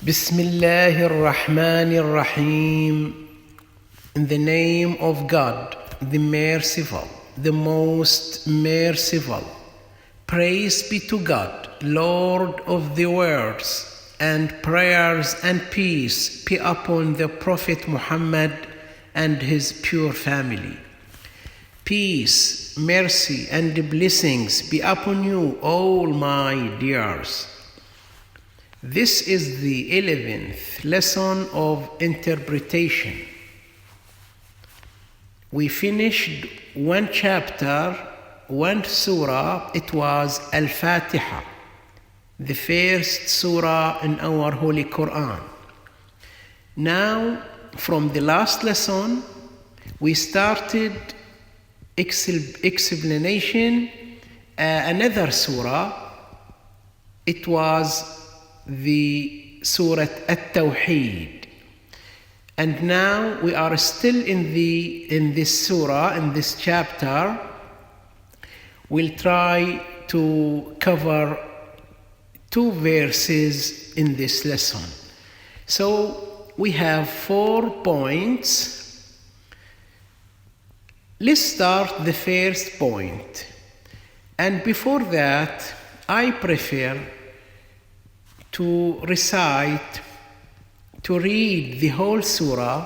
Bismillahir Rahmanir Rahim. In the name of God, the merciful, the most merciful. Praise be to God, Lord of the worlds, and prayers and peace be upon the Prophet Muhammad and his pure family. Peace, mercy, and blessings be upon you, all my dears. This is the 11th lesson of interpretation. We finished one chapter, one surah. It was Al-Fatiha, the first surah in our Holy Quran. Now, from the last lesson, we started explanation another surah. It was the Surat Altawheed. And now we are still in this surah, in this chapter. We'll try to cover 2 verses in this lesson. So we have 4 points. Let's start the first point. And before that, I prefer to recite, to read the whole surah.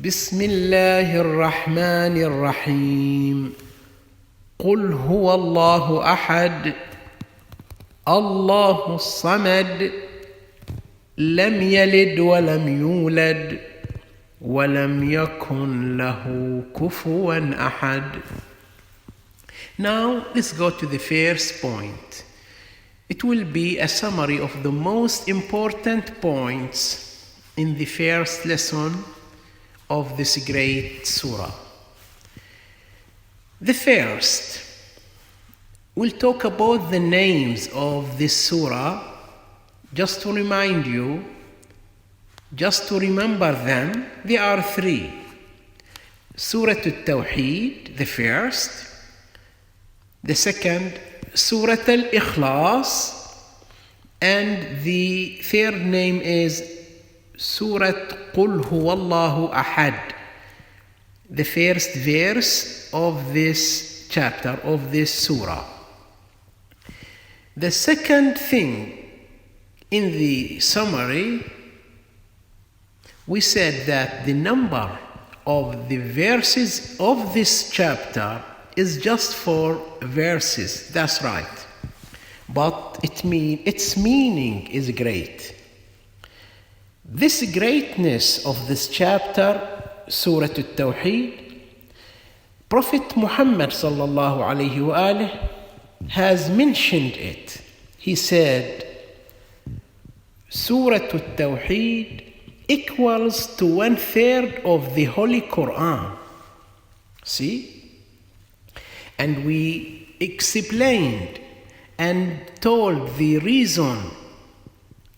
Bismillahir Rahmanir Rahim. Qul huwa Allahu ahad, Allahu samad, lam yalid wa lam yulad, wa lam yakun lahu kufuwan ahad. Now let's go to the first point. It will be a summary of the most important points in the first lesson of this great surah. The first, we'll talk about the names of this surah, just to remind you, just to remember them. There are 3. Surat Altawheed, the first. The second, Surat Al-Ikhlas, and the third name is Surat Qul Huwallahu Ahad, the first verse of this chapter, of this surah. The second thing in the summary, we said that the number of the verses of this chapter is just 4 verses. That's right. But its meaning is great. This greatness of this chapter, Surah Al-Tawheed, Prophet Muhammad sallallahu alayhi wa alihi has mentioned it. He said, Surah Al-Tawheed equals to 1/3 of the Holy Quran. See? And we explained and told the reason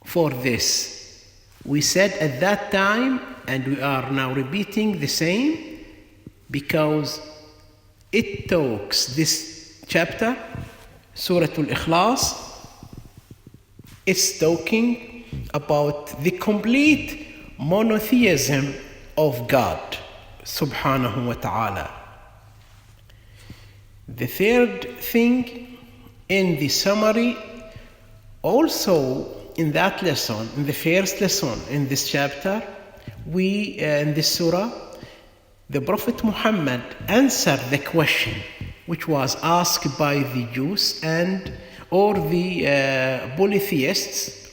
for this. We said at that time, and we are now repeating the same, because it talks, this chapter, Surah Al-Ikhlas, it's talking about the complete monotheism of God, subhanahu wa ta'ala. The third thing in the summary, also in that lesson, in the first lesson in this chapter, in this surah, the Prophet Muhammad answered the question which was asked by the Jews or the polytheists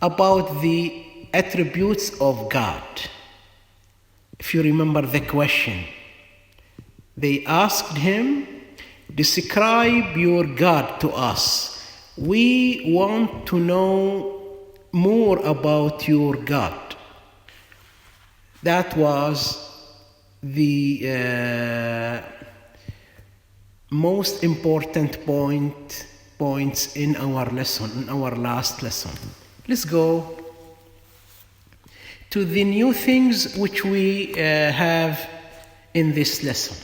about the attributes of God. If you remember the question, they asked him, describe your God to us. We want to know more about your God. That was the most important points in our lesson, in our last lesson. Let's go to the new things which we have in this lesson.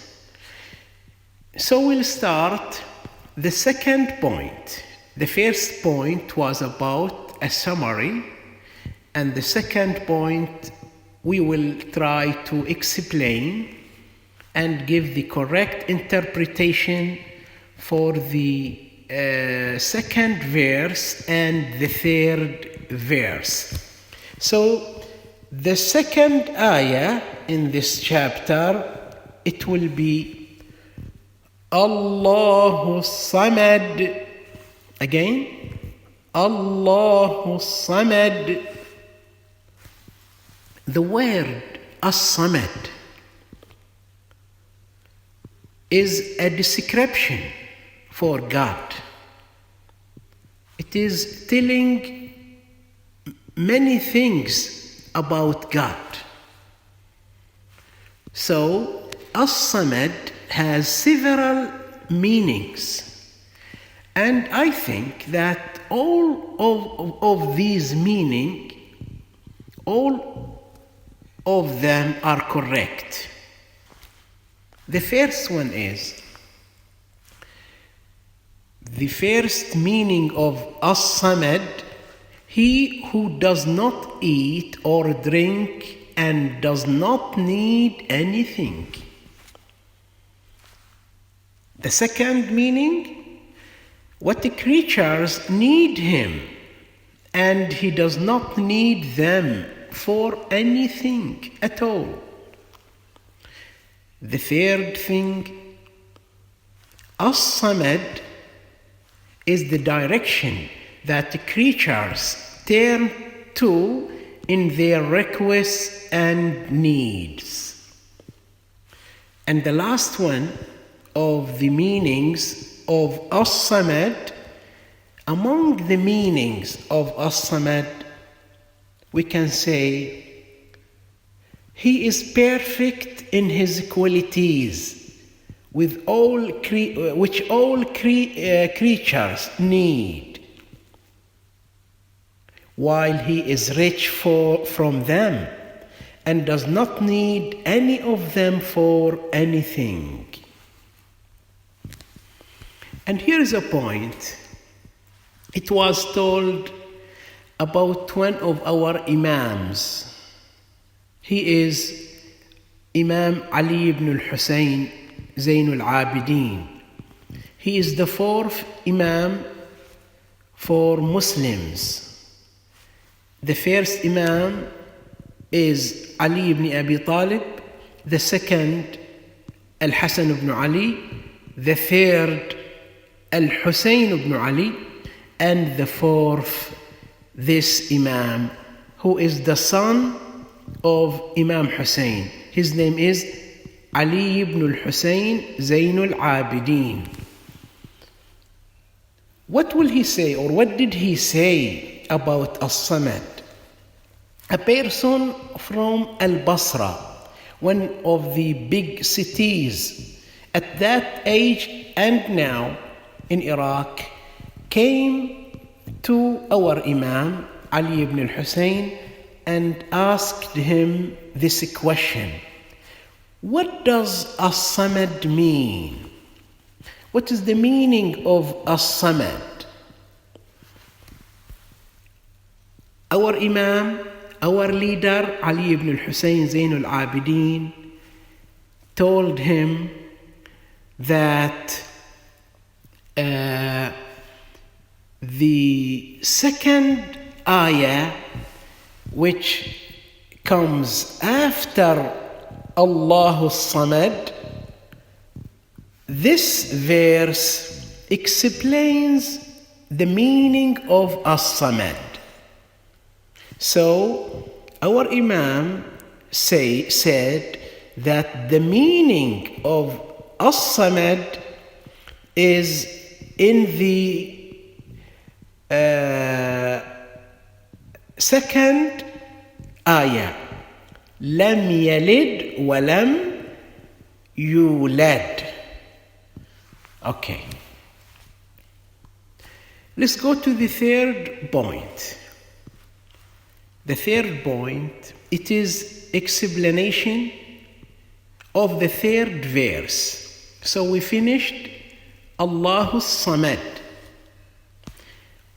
So we'll start the second point. The first point was about a summary, and the second point we will try to explain and give the correct interpretation for the second verse and the third verse. So the second ayah in this chapter, it will be Allahu Samad. Again, Allahu Samad. The word As-Samad is a description for God. It is telling many things about God. So, As-Samad has several meanings. And I think that all of these meanings, all of them are correct. The first one is, the first meaning of As-Samad, he who does not eat or drink and does not need anything. The second meaning, what the creatures need him and he does not need them for anything at all. The third thing, As-Samad is the direction that the creatures turn to in their requests and needs. And the last one of the meanings of As-Samad, among the meanings of As-Samad, we can say he is perfect in his qualities, with which all creatures need, while he is rich from them and does not need any of them for anything. And here is a point. It was told about one of our Imams. He is Imam Ali ibn al-Hussein Zayn al-Abidin. He is the fourth Imam for Muslims. The first Imam is Ali ibn Abi Talib, the second Al-Hasan ibn Ali, the third Al-Hussein ibn Ali, and the fourth this Imam, who is the son of Imam Hussein. His name is Ali ibn al-Hussein Zayn al-Abidin. What will he say, or what did he say about As-Samad? A person from Al-Basra, one of the big cities at that age and now in Iraq, came to our Imam Ali ibn al-Hussein and asked him this question: what does As-Samad mean? What is the meaning of As-Samad? Our Imam, our leader, Ali ibn al-Hussein Zayn al-Abidin, told him that the second ayah, which comes after Allahu Samad, this verse explains the meaning of As-Samad. So our Imam said that the meaning of As-Samad is in the second ayah, Lam yalid wa lam yulad. Okay. Let's go to the third point. The third point, it is explanation of the third verse. So we finished Allahu Samad.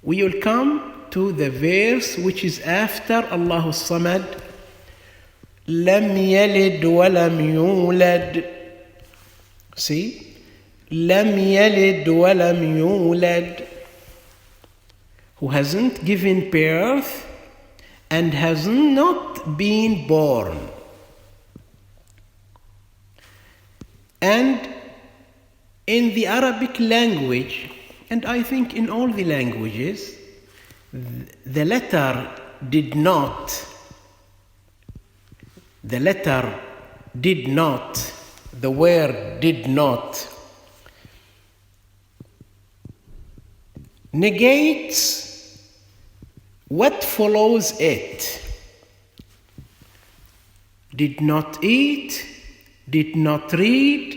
We will come to the verse which is after Allah Samad. لم يلد ولم يولد. See? لم يلد ولم يولد. Who hasn't given birth and has not been born. And in the Arabic language, and I think in all the languages, the letter did not, the word did not negates what follows it. Did not eat, did not read.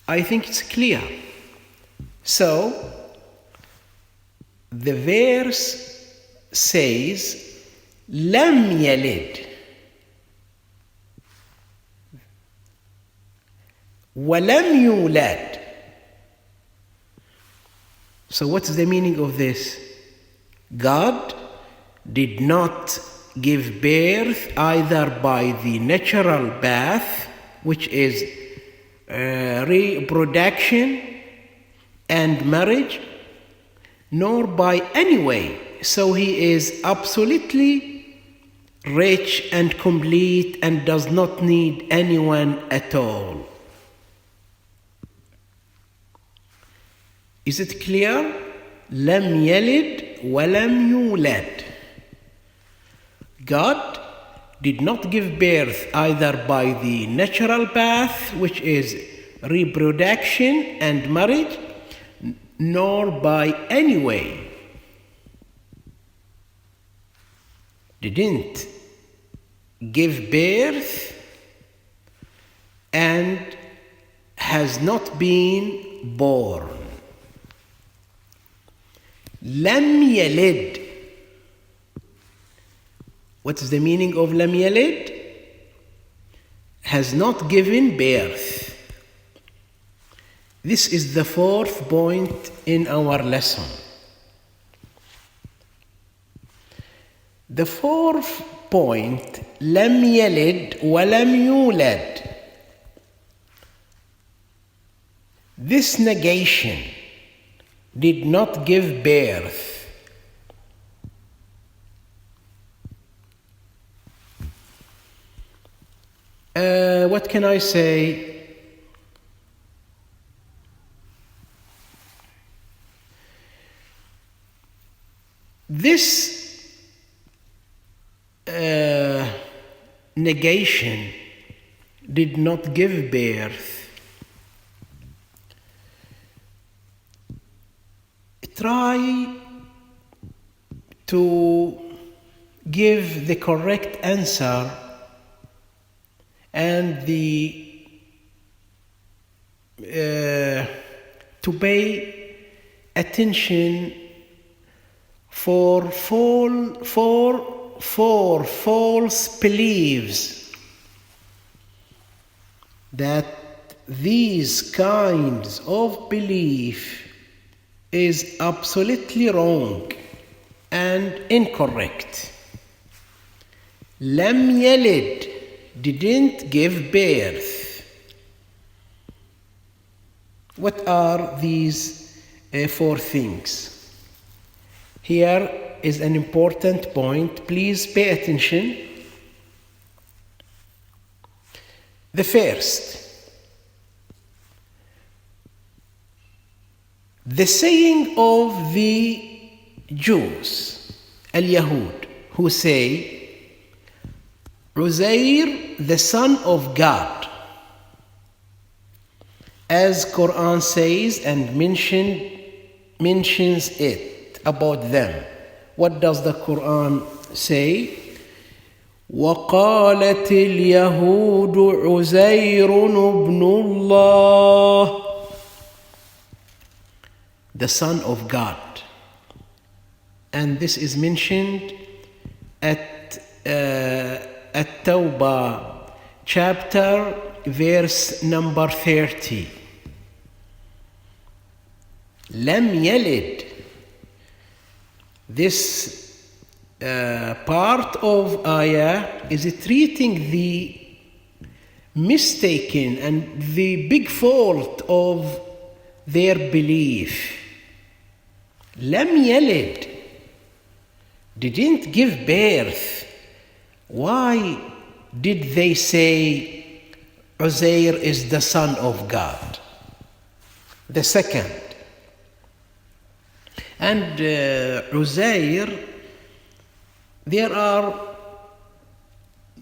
I think it's clear. So, the verse says, لم يلد ولم يولد. So what's the meaning of this? God did not give birth either by the natural birth, which is reproduction and marriage, nor by any way. So he is absolutely rich and complete and does not need anyone at all. Is it clear? لم يلد ولم يولد. God did not give birth either by the natural birth, which is reproduction and marriage, nor by any way. Didn't give birth and has not been born. لم يلد. What is the meaning of لم يلد? Has not given birth. This is the fourth point in our lesson. The fourth point, لم يلد ولم يولد. This negation did not give birth. What can I say? This negation did not give birth. Try to give the correct answer and to pay attention for false beliefs that these kinds of belief is absolutely wrong and incorrect. لم يلد didn't give birth. What are these four things? Here is an important point. Please pay attention. The first, the saying of the Jews, al-Yahud, who say, Uzair, the son of God, as Quran says and mentions it about them. What does the Quran say? وَقَالَتِ الْيَهُودُ عُزَيْرٌ ابْنُ اللَّهِ, the son of God. And this is mentioned at Tawbah chapter verse number 30. لم يلد This part of ayah is treating the mistaken and the big fault of their belief. Lam yalid, didn't give birth. Why did they say Uzair is the son of God? The second. And Uzair, there are,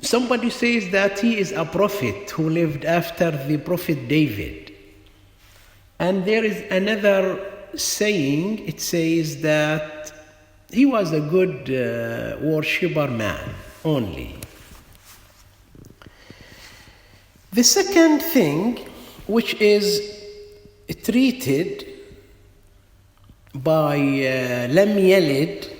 somebody says that he is a prophet who lived after the prophet David. And there is another saying, it says that he was a good worshipper man only. The second thing, which is treated by Lam Yalid,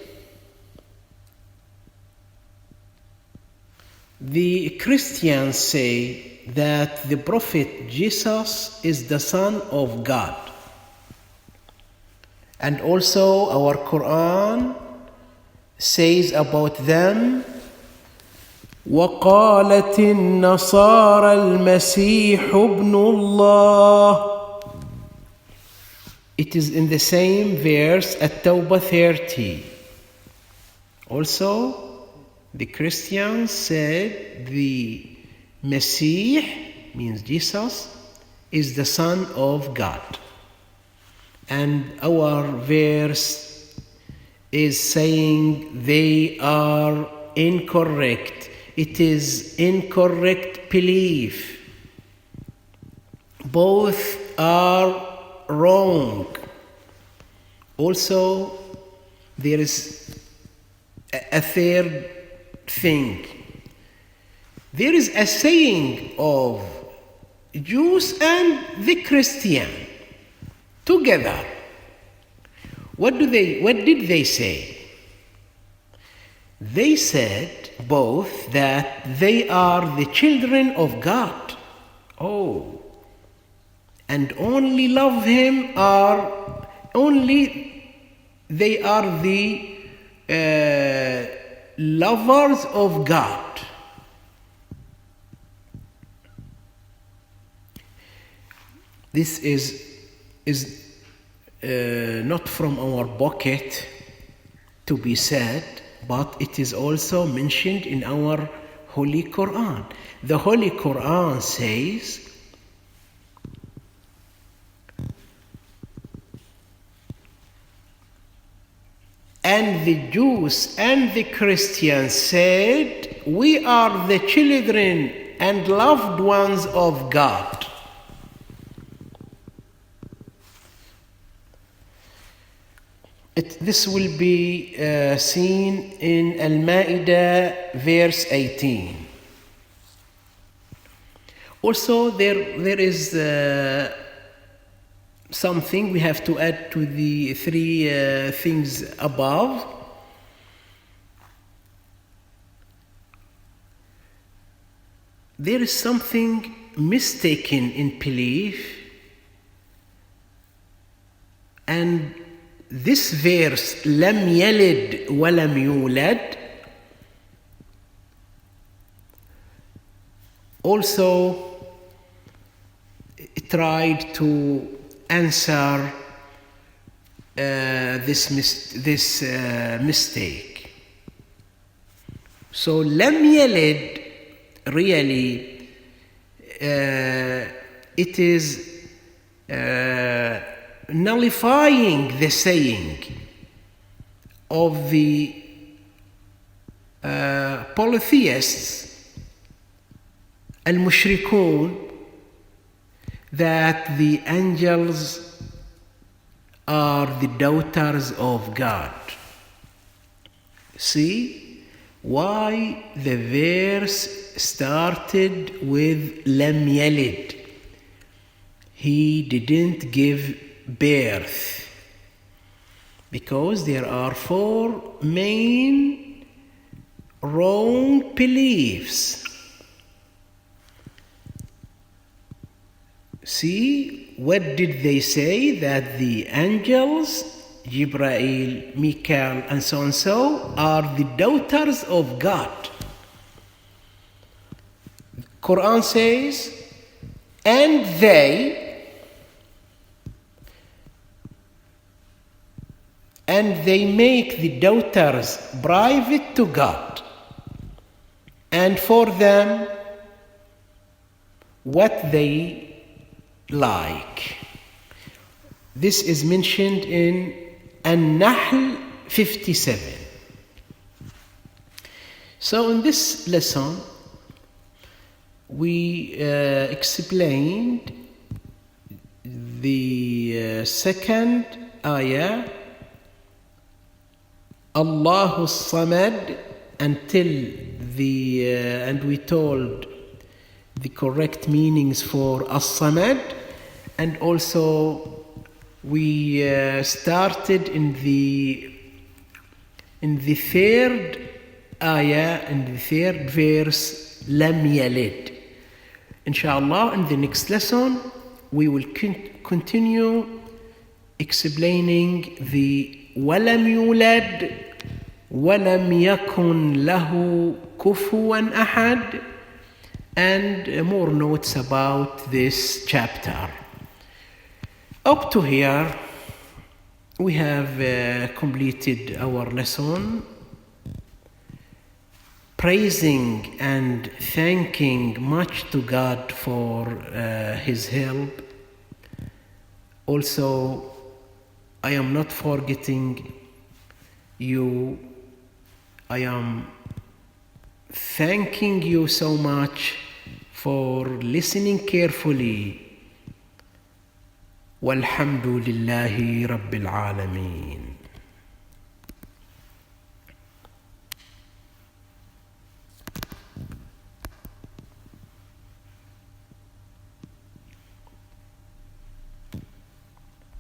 the Christians say that the Prophet Jesus is the Son of God. And also our Quran says about them, وَقَالَتِ النَّصَارَى الْمَسِيحُ ابْنُ اللَّهِ. It is in the same verse at Tawbah 30. Also, the Christians said the Messiah, means Jesus, is the Son of God. And our verse is saying they are incorrect. It is incorrect belief. Both are wrong. Also, there is a third thing. There is a saying of Jews and the Christian together. What did they say? They said both that they are the children of God. Oh, and only love Him they are the lovers of God. This is not from our pocket to be said, but it is also mentioned in our Holy Quran. The Holy Quran says, and the Jews and the Christians said, we are the children and loved ones of God. This will be seen in Al-Ma'idah verse 18. Also, there is something we have to add to the three things above. There is something mistaken in belief, and this verse, لم يلد ولم يولد, also tried to answer this mistake. So لم يلد, really, it is nullifying the saying of the polytheists, al-mushrikun, that the angels are the daughters of God. See why the verse started with lam yalid. He didn't give birth, because there are four main wrong beliefs. See, what did they say? That the angels Jibrail, Mikael, and so are the daughters of God. Quran says, and they make the daughters private to God, and for them what they like. This is mentioned in An-Nahl 57. So in this lesson, we explained the second ayah, Allahu Samad, until and we told the correct meanings for As-Samad, and also we started in the third ayah, in the third verse, Lam Yalid. Inshallah, in the next lesson, we will continue explaining the Walam Yulad, Walam Yakun Lahu Kufuwan Ahad, and more notes about this chapter. Up to here, we have completed our lesson, praising and thanking much to God for His help. Also, I am not forgetting you. I am thanking you so much for listening carefully. Walhamdulillahi Rabbil Alameen.